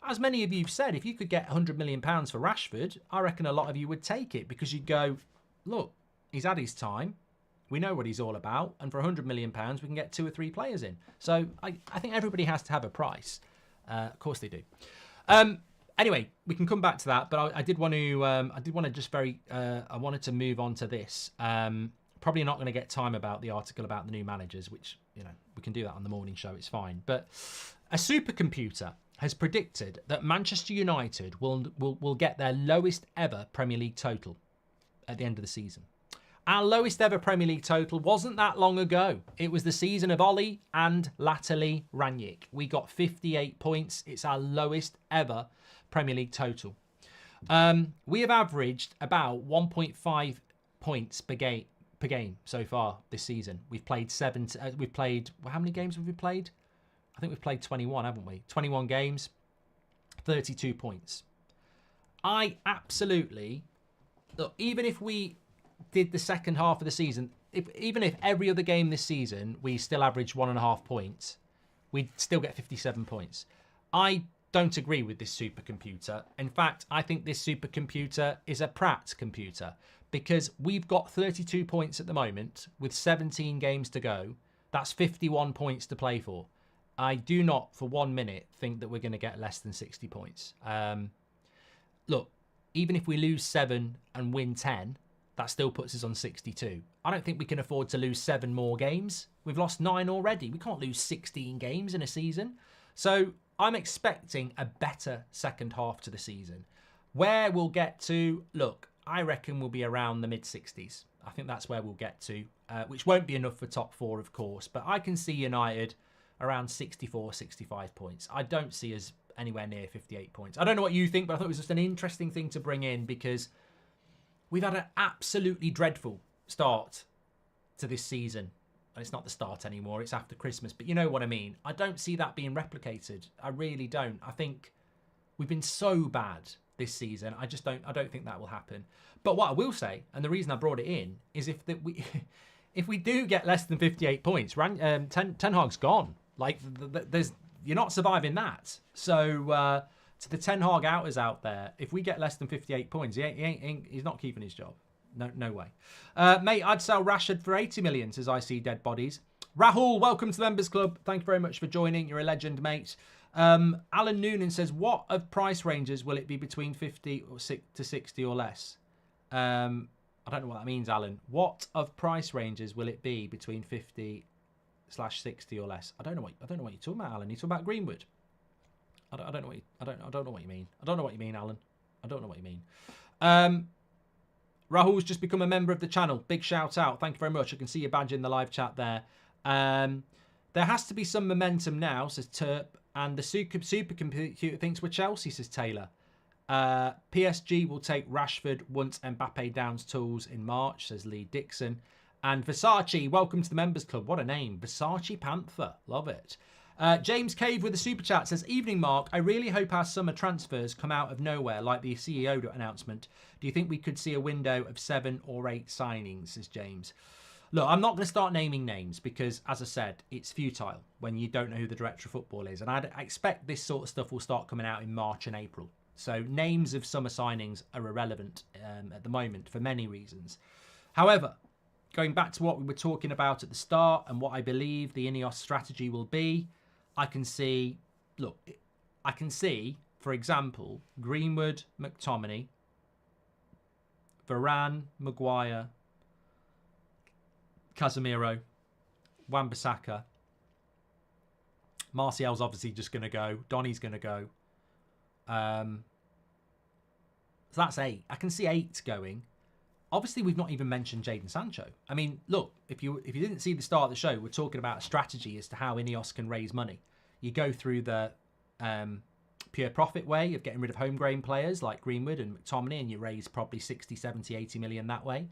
As many of you have said, if you could get £100 million for Rashford, I reckon a lot of you would take it because you'd go, look, he's had his time. We know what he's all about. And for £100 million, we can get 2 or 3 players in. So I think everybody has to have a price. Of course they do. Anyway, we can come back to that. But I did want to just I wanted to move on to this. Probably not going to get time about the article about the new managers, which, you know, we can do that on the morning show. It's fine. But a supercomputer has predicted that Manchester United will get their lowest ever Premier League total at the end of the season. Our lowest ever Premier League total wasn't that long ago. It was the season of Ollie and latterly Rangnick. We got 58 points. It's our lowest ever Premier League total. We have averaged about 1.5 points per game so far this season. We've played how many games have we played? I think we've played 21, haven't we? 21 games, 32 points. I absolutely... Look, even if we did the second half of the season, even if every other game this season we still averaged 1.5 points, we'd still get 57 points. I don't agree with this supercomputer. In fact, I think this supercomputer is a Pratt computer because we've got 32 points at the moment with 17 games to go. That's 51 points to play for. I do not, for 1 minute, think that we're going to get less than 60 points. look, even if we lose 7 and win 10, that still puts us on 62. I don't think we can afford to lose 7 more games. We've lost 9 already. We can't lose 16 games in a season. So I'm expecting a better second half to the season. Where we'll get to, look, I reckon we'll be around the mid-60s. I think that's where we'll get to, which won't be enough for top 4, of course. But I can see United around 64, 65 points. I don't see us anywhere near 58 points. I don't know what you think, but I thought it was just an interesting thing to bring in because we've had an absolutely dreadful start to this season. And it's not the start anymore, it's after Christmas. But you know what I mean. I don't see that being replicated. I really don't. I think we've been so bad this season. I don't think that will happen. But what I will say, and the reason I brought it in, is if we do get less than 58 points, Ten Hag's gone. Like, you're not surviving that. So to the Ten Hag outers out there, if we get less than 58 points, he's not keeping his job. No way. Mate, I'd sell Rashford for 80 million, says I see dead bodies. Rahul, welcome to the Members Club. Thank you very much for joining. You're a legend, mate. Alan Noonan says, what of price ranges will it be between 50 or 6 to 60 or less? I don't know what that means, Alan. What of price ranges will it be between 50/60 or less? I don't know what you're talking about, Alan. You talking about Greenwood? I don't know what you mean. I don't know what you mean, Alan. I don't know what you mean. Rahul's just become a member of the channel. Big shout out. Thank you very much. I can see your badge in the live chat there. There has to be some momentum now, says Terp. And the supercomputer thinks we're Chelsea, says Taylor. PSG will take Rashford once Mbappe downs tools in March, says Lee Dixon. And Versace, welcome to the Members Club. What a name. Versace Panther. Love it. James Cave with a super chat says, evening, Mark. I really hope our summer transfers come out of nowhere, like the CEO announcement. Do you think we could see a window of 7 or 8 signings, says James? Look, I'm not going to start naming names because, as I said, it's futile when you don't know who the director of football is. And I expect this sort of stuff will start coming out in March and April. So names of summer signings are irrelevant at the moment for many reasons. However, going back to what we were talking about at the start and what I believe the INEOS strategy will be, I can see, for example, Greenwood, McTominay, Varane, Maguire, Casemiro, Wan-Bissaka. Martial's obviously just going to go. Donny's going to go. So that's 8. I can see 8 going. Obviously, we've not even mentioned Jadon Sancho. I mean, look, if you didn't see the start of the show, we're talking about a strategy as to how INEOS can raise money. You go through the pure profit way of getting rid of homegrown players like Greenwood and McTominay, and you raise probably 60, 70, 80 million that way.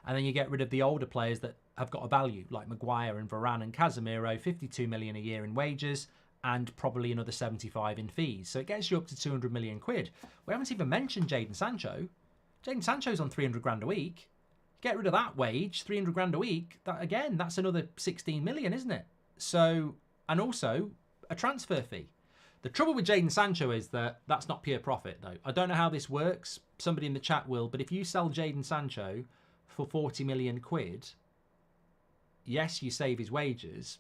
And then you get rid of the older players that have got a value, like Maguire and Varane and Casemiro, 52 million a year in wages, and probably another 75 in fees. So it gets you up to 200 million quid. We haven't even mentioned Jadon Sancho. Jadon Sancho's on 300 grand a week. Get rid of that wage, 300 grand a week. That's another 16 million, isn't it? So, and also a transfer fee. The trouble with Jadon Sancho is that that's not pure profit, though. I don't know how this works. Somebody in the chat will. But if you sell Jadon Sancho for 40 million quid, yes, you save his wages,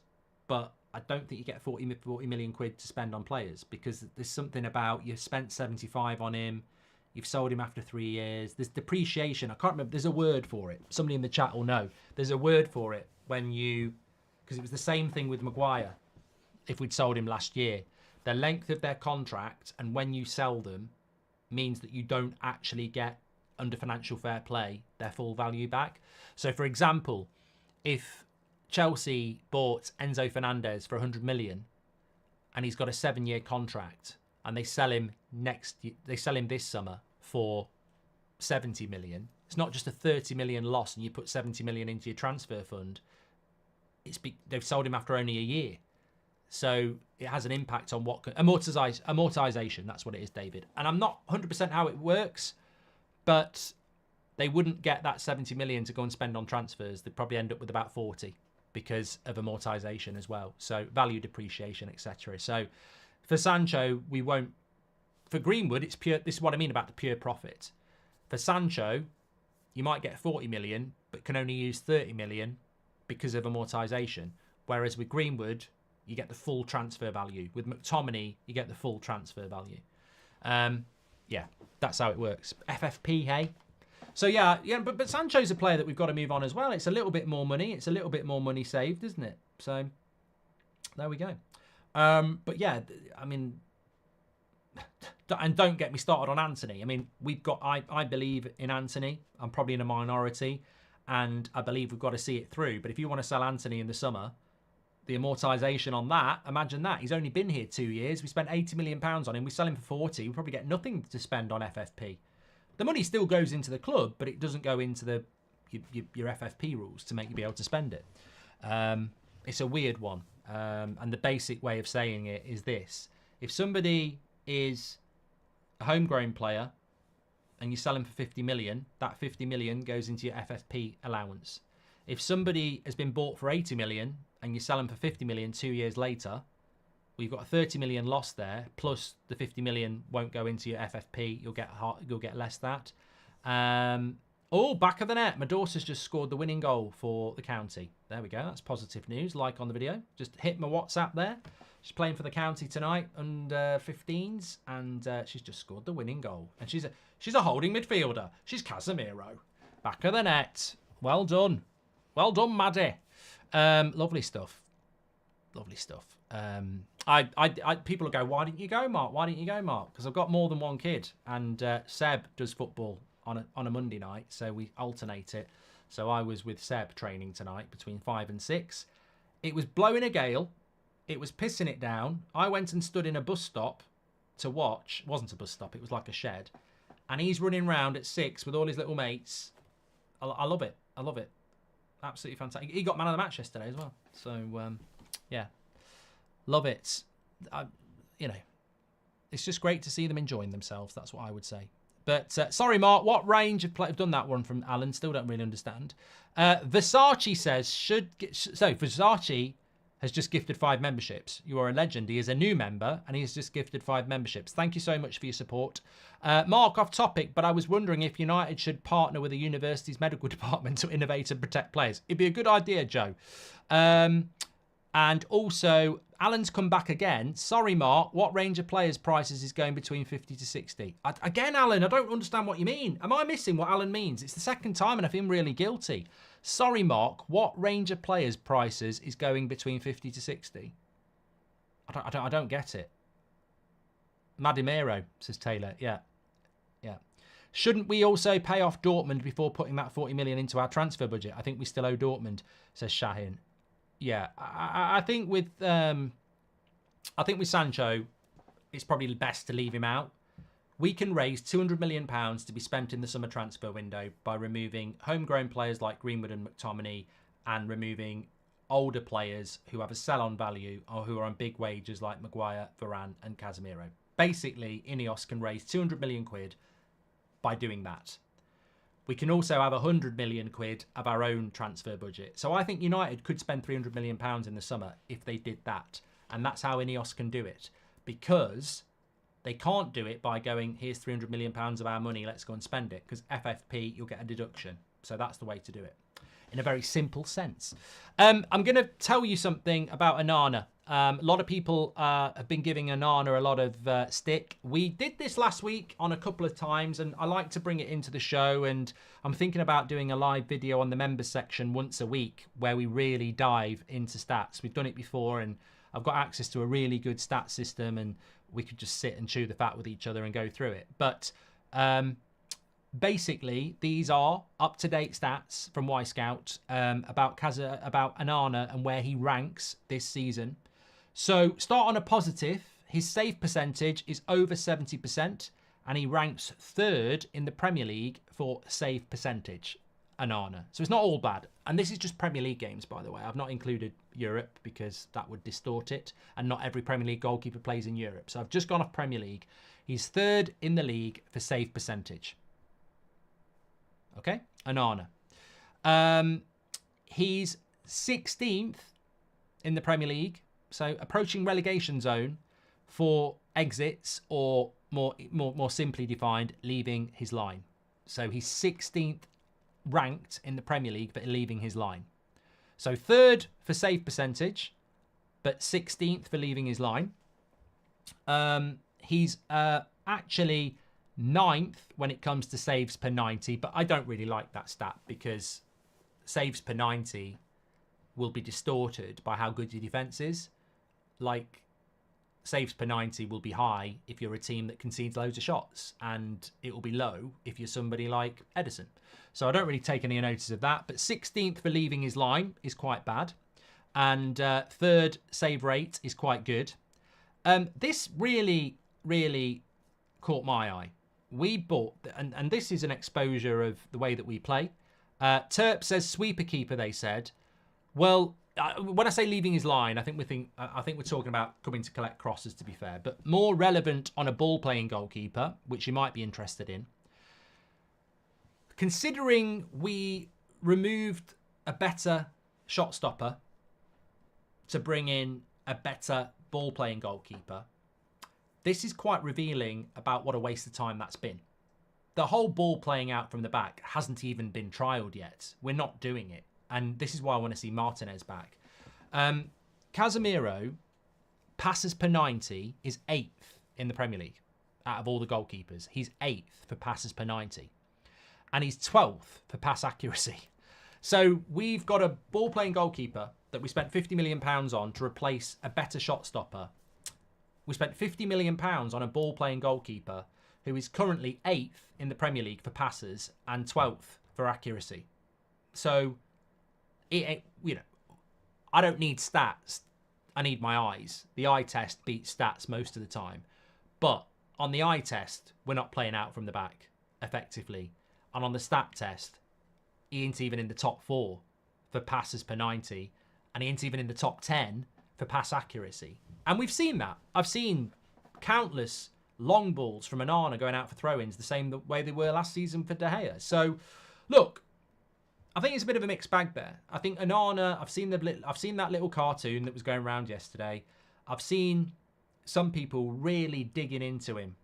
but I don't think you get 40 million quid to spend on players, because there's something about you spent 75 on him, you've sold him after 3 years. There's depreciation. I can't remember. There's a word for it. Somebody in the chat will know. There's a word for it when you, because it was the same thing with Maguire. If we'd sold him last year, the length of their contract and when you sell them means that you don't actually get, under financial fair play, their full value back. So, for example, if Chelsea bought Enzo Fernandez for 100 million and he's got a 7-year contract and they sell him this summer for 70 million, it's not just a 30 million loss and you put 70 million into your transfer fund. They've sold him after only a year. So it has an impact on what amortization. That's what it is, David. And I'm not 100% how it works, but they wouldn't get that 70 million to go and spend on transfers. They'd probably end up with about 40 because of amortization as well. So value depreciation, etc. So for Sancho, we won't. For Greenwood, it's pure. This is what I mean about the pure profit. For Sancho, you might get 40 million, but can only use 30 million because of amortization. Whereas with Greenwood, you get the full transfer value. With McTominay, you get the full transfer value. Yeah, That's how it works. FFP, hey? So, yeah, but Sancho's a player that we've got to move on as well. It's a little bit more money. It's a little bit more money saved, isn't it? So, there we go. But, yeah, I mean... And don't get me started on Anthony. I mean, I believe in Anthony. I'm probably in a minority. And I believe we've got to see it through. But if you want to sell Anthony in the summer, the amortisation on that, imagine that. He's only been here 2 years. We spent £80 million on him. We sell him for 40. We probably get nothing to spend on FFP. The money still goes into the club, but it doesn't go into your FFP rules to make you be able to spend it. It's a weird one. And the basic way of saying it is this. If somebody is a homegrown player and you sell him for 50 million, that 50 million goes into your FFP allowance. If somebody has been bought for 80 million and you sell him for 50 million 2 years later, well, you've got a 30 million loss there, plus the 50 million won't go into your FFP. You'll get less that. Oh, back of the net. Medusa's just scored the winning goal for the county. There we go. That's positive news. Like on the video. Just hit my WhatsApp there. She's playing for the county tonight, under 15s, and she's just scored the winning goal. And she's a holding midfielder. She's Casemiro. Back of the net. Well done. Well done, Maddie. Lovely stuff. Lovely stuff. People will go, why didn't you go, Mark? Why didn't you go, Mark? Because I've got more than one kid, and Seb does football on a Monday night, so we alternate it. So I was with Seb training tonight between 5 and 6. It was blowing a gale. It was pissing it down. I went and stood in a bus stop to watch. It wasn't a bus stop. It was like a shed. And he's running around at 6 with all his little mates. I love it. I love it. Absolutely fantastic. He got man of the match yesterday as well. So, yeah. Love it. It's just great to see them enjoying themselves. That's what I would say. But, sorry, Mark, what range of play... I've done that one from Alan. Still don't really understand. Versace says, Versace has just gifted 5 memberships. You are a legend. He is a new member, and he has just gifted 5 memberships. Thank you so much for your support. Mark, off topic, but I was wondering if United should partner with a university's medical department to innovate and protect players. It'd be a good idea, Joe. And also, Alan's come back again. Sorry, Mark, what range of players' prices is going between 50 to 60? Again, Alan, I don't understand what you mean. Am I missing what Alan means? It's the second time and I feel really guilty. Sorry, Mark, what range of players' prices is going between 50 to 60? I don't get it. Madimero, says Taylor. Yeah. Shouldn't we also pay off Dortmund before putting that 40 million into our transfer budget? I think we still owe Dortmund, says Shahin. Yeah, I think with Sancho, it's probably best to leave him out. We can raise £200 million to be spent in the summer transfer window by removing homegrown players like Greenwood and McTominay and removing older players who have a sell-on value or who are on big wages like Maguire, Varane and Casemiro. Basically, INEOS can raise 200 million quid by doing that. We can also have 100 million quid of our own transfer budget. So I think United could spend 300 million pounds in the summer if they did that. And that's how INEOS can do it. Because they can't do it by going, here's 300 million pounds of our money, let's go and spend it. Because FFP, you'll get a deduction. So that's the way to do it. In a very simple sense. I'm going to tell you something about Onana. A lot of people have been giving Onana a lot of stick. We did this last week on a couple of times, and I like to bring it into the show, and I'm thinking about doing a live video on the members section once a week where we really dive into stats. We've done it before, and I've got access to a really good stat system, and we could just sit and chew the fat with each other and go through it. But basically, these are up-to-date stats from Y-Scout about Onana and where he ranks this season. So start on a positive. His save percentage is over 70%, and he ranks 3rd in the Premier League for save percentage, Onana. So it's not all bad. And this is just Premier League games, by the way. I've not included Europe because that would distort it, and not every Premier League goalkeeper plays in Europe. So I've just gone off Premier League. He's 3rd in the league for save percentage. Okay, Onana. He's 16th in the Premier League, so approaching relegation zone for exits, or more simply defined, leaving his line. So he's 16th ranked in the Premier League, but leaving his line. So 3rd for save percentage, but 16th for leaving his line. He's actually 9th when it comes to saves per 90, but I don't really like that stat because saves per 90 will be distorted by how good your defence is. Like, saves per 90 will be high if you're a team that concedes loads of shots, and it will be low if you're somebody like Edison. So I don't really take any notice of that, but 16th for leaving his line is quite bad, and 3rd save rate is quite good. This really, really caught my eye. We bought, and this is an exposure of the way that we play. Terp says sweeper keeper, they said. Well, when I say leaving his line, I think we're talking about coming to collect crosses, to be fair, but more relevant on a ball-playing goalkeeper, which you might be interested in. Considering we removed a better shot stopper to bring in a better ball-playing goalkeeper, this is quite revealing about what a waste of time that's been. The whole ball playing out from the back hasn't even been trialled yet. We're not doing it. And this is why I want to see Martinez back. Casemiro, passes per 90, is 8th in the Premier League out of all the goalkeepers. He's 8th for passes per 90. And he's 12th for pass accuracy. So we've got a ball-playing goalkeeper that we spent £50 million on to replace a better shot stopper. We spent £50 million on a ball-playing goalkeeper who is currently 8th in the Premier League for passes and 12th for accuracy. So, I don't need stats. I need my eyes. The eye test beats stats most of the time. But on the eye test, we're not playing out from the back effectively. And on the stat test, he ain't even in the top 4 for passes per 90. And he ain't even in the top 10 for pass accuracy. And we've seen that. I've seen countless long balls from Onana going out for throw-ins the same way they were last season for De Gea. So, look, I think it's a bit of a mixed bag there. I think Onana, I've seen that little cartoon that was going around yesterday. I've seen some people really digging into him.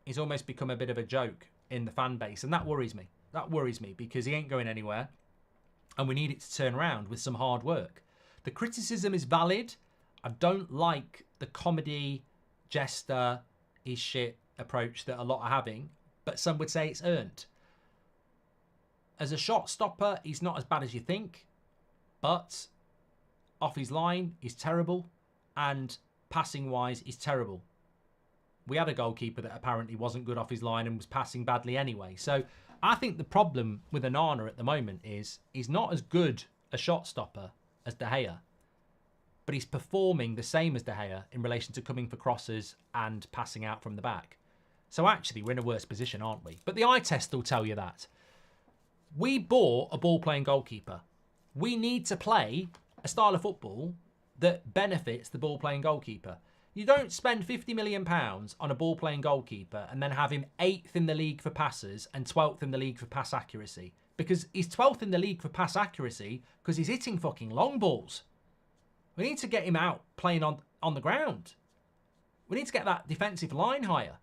He's almost become a bit of a joke in the fan base, and that worries me. That worries me because he ain't going anywhere, and we need it to turn around with some hard work. The criticism is valid. I don't like the comedy, jester, is shit approach that a lot are having, but some would say it's earned. As a shot stopper, he's not as bad as you think, but off his line, he's terrible, and passing-wise, he's terrible. We had a goalkeeper that apparently wasn't good off his line and was passing badly anyway. So I think the problem with Onana at the moment is he's not as good a shot stopper as De Gea, but he's performing the same as De Gea in relation to coming for crosses and passing out from the back. So actually, we're in a worse position, aren't we? But the eye test will tell you that. We bought a ball-playing goalkeeper. We need to play a style of football that benefits the ball-playing goalkeeper. You don't spend £50 million on a ball-playing goalkeeper and then have him 8th in the league for passes and 12th in the league for pass accuracy. Because he's 12th in the league for pass accuracy because he's hitting fucking long balls. We need to get him out playing on the ground. We need to get that defensive line higher.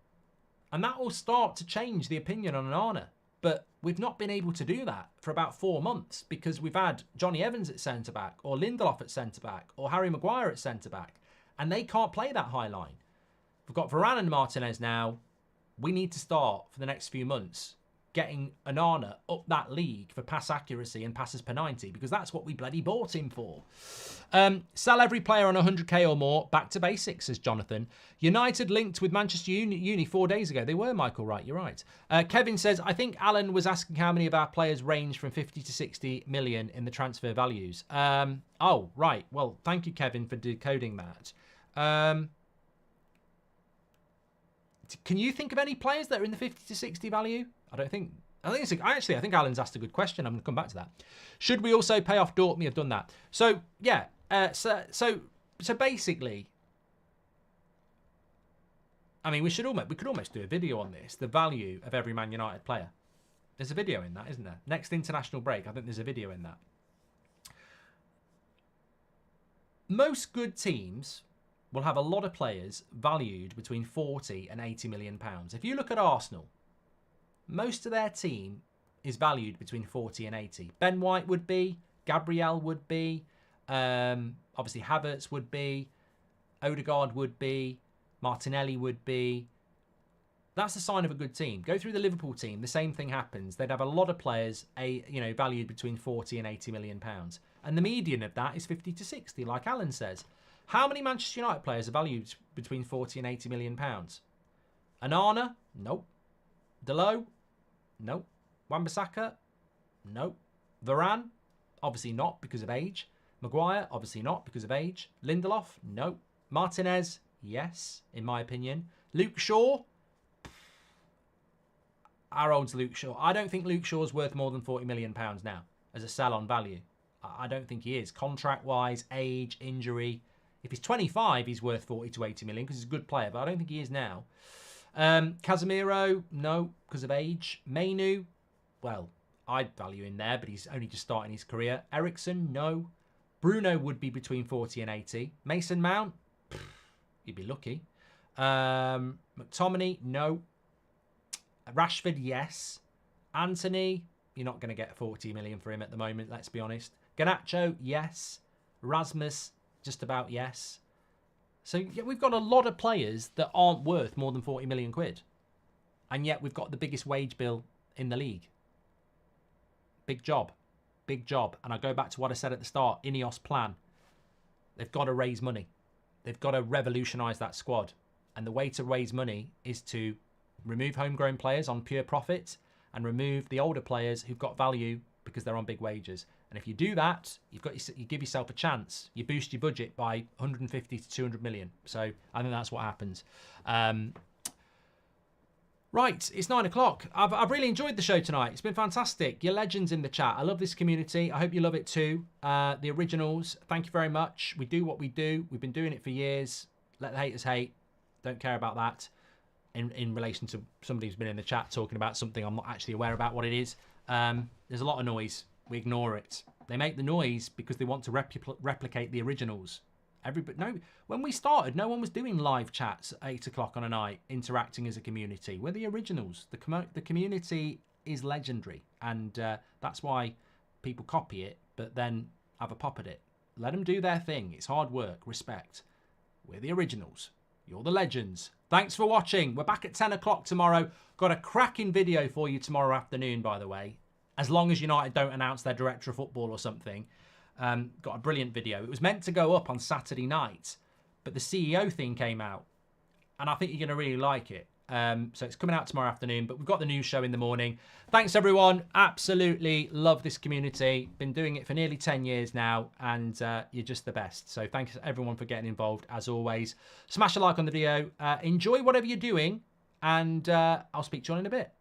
And that will start to change the opinion on Onana. But we've not been able to do that for about 4 months because we've had Johnny Evans at centre-back or Lindelof at centre-back or Harry Maguire at centre-back. And they can't play that high line. We've got Varane and Martinez now. We need to start for the next few months getting Onana up that league for pass accuracy and passes per 90 because that's what we bloody bought him for. Sell every player on 100k or more. Back to basics, says Jonathan. United linked with Manchester Uni 4 days ago. They were, Michael, right? You're right. Kevin says, I think Alan was asking how many of our players range from 50 to 60 million in the transfer values. Oh, right. Well, thank you, Kevin, for decoding that. Can you think of any players that are in the 50 to 60 value? I think Alan's asked a good question. I'm going to come back to that. Should we also pay off Dortmund? I've done that. So yeah. So basically, I mean, we could almost do a video on this. The value of every Man United player. There's a video in that, isn't there? Next international break, I think there's a video in that. Most good teams will have a lot of players valued between 40 and 80 million pounds. If you look at Arsenal, most of their team is valued between 40 and 80. Ben White would be, Gabriel would be, obviously Havertz would be, Odegaard would be, Martinelli would be, That's the sign of a good team. Go through the Liverpool team, the same thing happens. They'd have a lot of players, valued between 40 and 80 million pounds. And the median of that is 50 to 60, like Alan says. How many Manchester United players are valued between 40 and 80 million pounds? Onana? Nope. Delo? Nope. Wan-Bissaka? Nope. Varane? Obviously not because of age. Maguire? Obviously not because of age. Lindelof? Nope. Martinez? Yes, in my opinion. Luke Shaw? How old's Luke Shaw? I don't think Luke Shaw's worth more than £40 million now as a sell-on value. I don't think he is. Contract-wise, age, injury. If he's 25, he's worth 40 to 80 million because he's a good player, but I don't think he is now. Casemiro, no, because of age. Mainu, well, I'd value in there, but he's only just starting his career. Ericsson, no. Bruno would be between 40 and 80. Mason Mount, you'd be lucky. McTominay, no. Rashford, yes. Anthony, you're not going to get 40 million for him at the moment, let's be honest. Garnacho, yes. Rasmus, just about yes. So yeah, we've got a lot of players that aren't worth more than 40 million quid. And yet we've got the biggest wage bill in the league. Big job. Big job. And I go back to what I said at the start, INEOS plan. They've got to raise money. They've got to revolutionise that squad. And the way to raise money is to remove homegrown players on pure profit and remove the older players who've got value because they're on big wages. And if you do that, you give yourself a chance. You boost your budget by 150 to 200 million. So I think that's what happens. Right, it's 9 o'clock. I've really enjoyed the show tonight. It's been fantastic. You're legends in the chat. I love this community. I hope you love it too. The originals, thank you very much. We do what we do. We've been doing it for years. Let the haters hate. Don't care about that. In relation to somebody who's been in the chat talking about something I'm not actually aware about what it is. There's a lot of noise. We ignore it. They make the noise because they want to replicate the originals. When we started, no one was doing live chats at 8 o'clock on a night, interacting as a community. We're the originals. The community is legendary, and that's why people copy it, but then have a pop at it. Let them do their thing. It's hard work. Respect. We're the originals. You're the legends. Thanks for watching. We're back at 10 o'clock tomorrow. Got a cracking video for you tomorrow afternoon, by the way. As long as United don't announce their director of football or something. Got a brilliant video. It was meant to go up on Saturday night, but the CEO thing came out. And I think you're going to really like it. So it's coming out tomorrow afternoon, but we've got the news show in the morning. Thanks, everyone. Absolutely love this community. Been doing it for nearly 10 years now, and you're just the best. So thanks, everyone, for getting involved, as always. Smash a like on the video. Enjoy whatever you're doing, and I'll speak to you all in a bit.